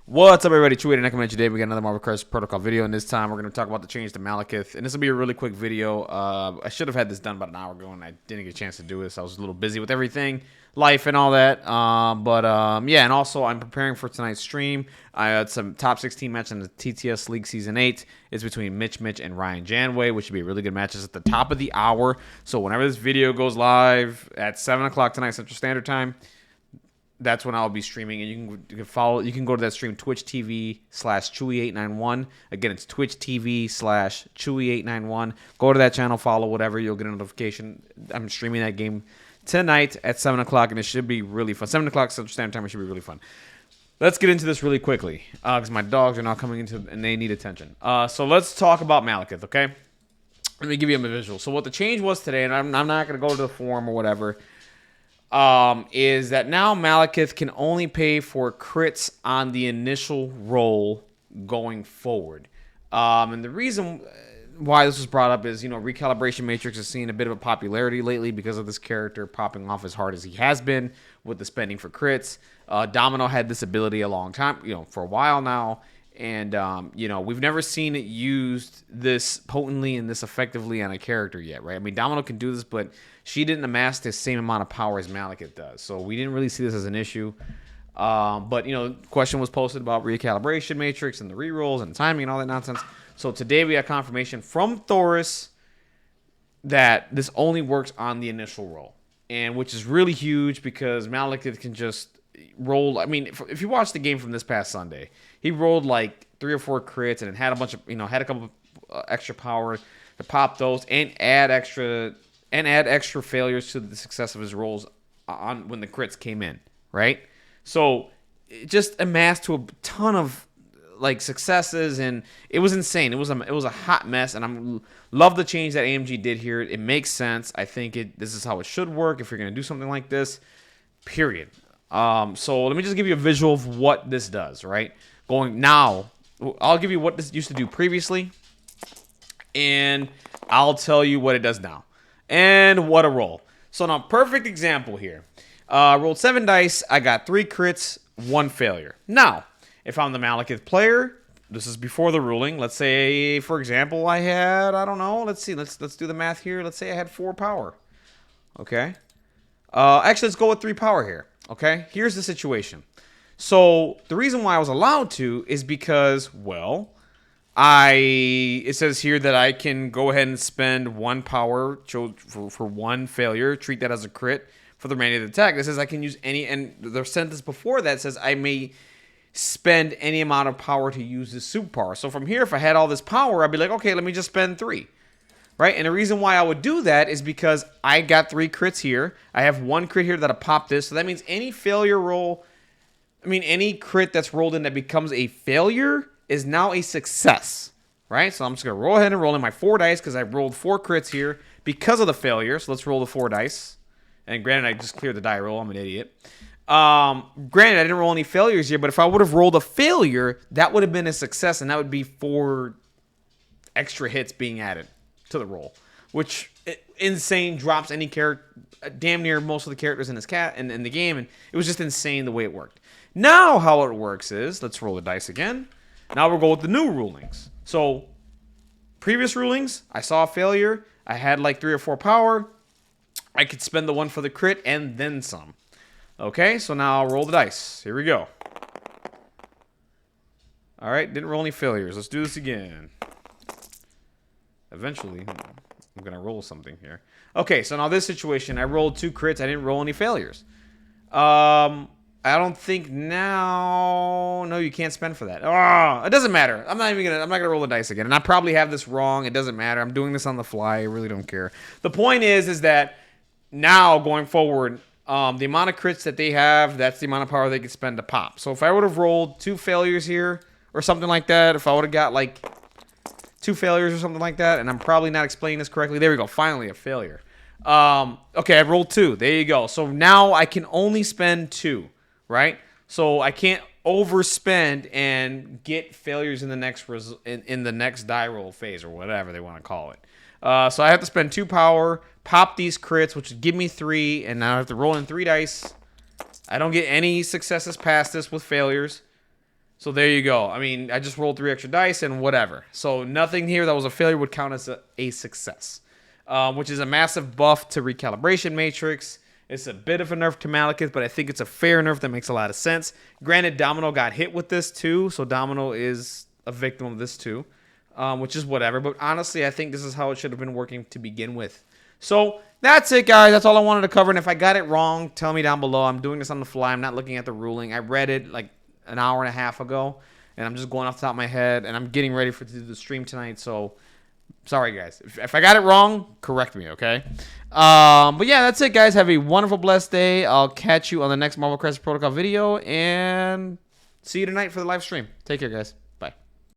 What's up, everybody? Chewy and Echo today. We got another Marvel Crisis Protocol video, and this time we're going to talk about the change to Malekith. And this will be a really quick video. I should have had this done about an hour ago, and I didn't get a chance to do this. I was a little busy with everything, life, and all that. Yeah, and also I'm preparing for tonight's stream. I had some top 16 match in the TTS League Season 8. It's between Mitch and Ryan Janway, which should be a really good match. It's at the top of the hour. So whenever this video goes live at 7 o'clock tonight Central Standard Time, that's when I'll be streaming, and you can follow. You can go to that stream, Twitch TV/Chewy891. Again, it's Twitch TV/Chewy891. Go to that channel, follow whatever. You'll get a notification. I'm streaming that game tonight at 7 o'clock, and it should be really fun. 7 o'clock Central Standard Time. It should be really fun. Let's get into this really quickly, because my dogs are now coming into, and they need attention. So let's talk about Malekith, okay? Let me give you a visual. So what the change was today, and I'm not going to go to the forum or whatever. Is that now Malekith can only pay for crits on the initial roll going forward. And the reason why this was brought up is, Recalibration Matrix has seen a bit of a popularity lately because of this character popping off as hard as he has been with the spending for crits. Domino had this ability a long time, for a while now. And, we've never seen it used this potently and this effectively on a character yet, right? I mean, Domino can do this, but she didn't amass the same amount of power as Malekith does. So we didn't really see this as an issue. But, the question was posted about recalibration matrix and the rerolls and timing and all that nonsense. So today we got confirmation from Thoris that this only works on the initial roll. And which is really huge because Malekith can just roll. I mean, if you watch the game from this past Sunday, he rolled like 3 or 4 crits and it had a bunch of, had a couple extra power to pop those and add extra failures to the success of his rolls on when the crits came in, right? So it just amassed to a ton of successes, and it was insane. It was a hot mess, and I love the change that AMG did here. It makes sense. I think this is how it should work if you're gonna do something like this. Period. So let me just give you a visual of what this does, right? Going now, I'll give you what this used to do previously, and I'll tell you what it does now. And what a roll. So now, perfect example here. Rolled 7 dice. I got 3 crits, 1 failure. Now, if I'm the Malekith player, this is before the ruling. Let's say, for example, I had, I don't know. Let's see. Let's do the math here. Let's say I had 4 power. Okay. Actually, let's go with 3 power here. Okay. Here's the situation. So the reason why I was allowed to is because, well, it says here that I can go ahead and spend 1 power for 1 failure, treat that as a crit for the remainder of the attack. It says I can use any, and the sentence before that says I may spend any amount of power to use this superpower. So from here, if I had all this power, I'd be like, okay, let me just spend 3. Right? And the reason why I would do that is because I got 3 crits here. I have 1 crit here that I popped this. So that means any any crit that's rolled in that becomes a failure is now a success, right? So I'm just going to roll ahead and roll in my 4 dice because I rolled 4 crits here because of the failure. So let's roll the 4 dice. And granted, I just cleared the die roll. I'm an idiot. Granted, I didn't roll any failures here, but if I would have rolled a failure, that would have been a success, and that would be 4 extra hits being added to the roll, which insane drops any character, damn near most of the characters in the game, and it was just insane the way it worked. Now, how it works is, let's roll the dice again. Now we'll go with the new rulings. So, previous rulings, I saw a failure. I had like 3 or 4 power. I could spend the 1 for the crit and then some. Okay, so now I'll roll the dice. Here we go. All right, didn't roll any failures. Let's do this again. Eventually, I'm going to roll something here. Okay, so now this situation, I rolled 2 crits. I didn't roll any failures. I don't think now. No, you can't spend for that. Oh, it doesn't matter. I'm not gonna roll the dice again. And I probably have this wrong. It doesn't matter. I'm doing this on the fly. I really don't care. The point is that now going forward, the amount of crits that they have, that's the amount of power they can spend to pop. So if I would have rolled 2 failures here or something like that, if I would have got like 2 failures or something like that, and I'm probably not explaining this correctly. There we go. Finally, a failure. Okay, I rolled 2. There you go. So now I can only spend 2. Right? So I can't overspend and get failures in the next in the next die roll phase or whatever they want to call it. So I have to spend 2 power, pop these crits, which would give me 3, and now I have to roll in 3 dice. I don't get any successes past this with failures. So there you go. I mean, I just rolled 3 extra dice and whatever. So nothing here that was a failure would count as a success, which is a massive buff to Recalibration Matrix. It's a bit of a nerf to Malekith, but I think it's a fair nerf that makes a lot of sense. Granted, Domino got hit with this too, so Domino is a victim of this too, which is whatever. But honestly, I think this is how it should have been working to begin with. So that's it, guys. That's all I wanted to cover. And if I got it wrong, tell me down below. I'm doing this on the fly. I'm not looking at the ruling. I read it like an hour and a half ago, and I'm just going off the top of my head, and I'm getting ready to do the stream tonight. So sorry, guys. If I got it wrong, correct me, okay? But yeah, that's it, guys. Have a wonderful, blessed day. I'll catch you on the next Marvel Crisis Protocol video, and see you tonight for the live stream. Take care, guys.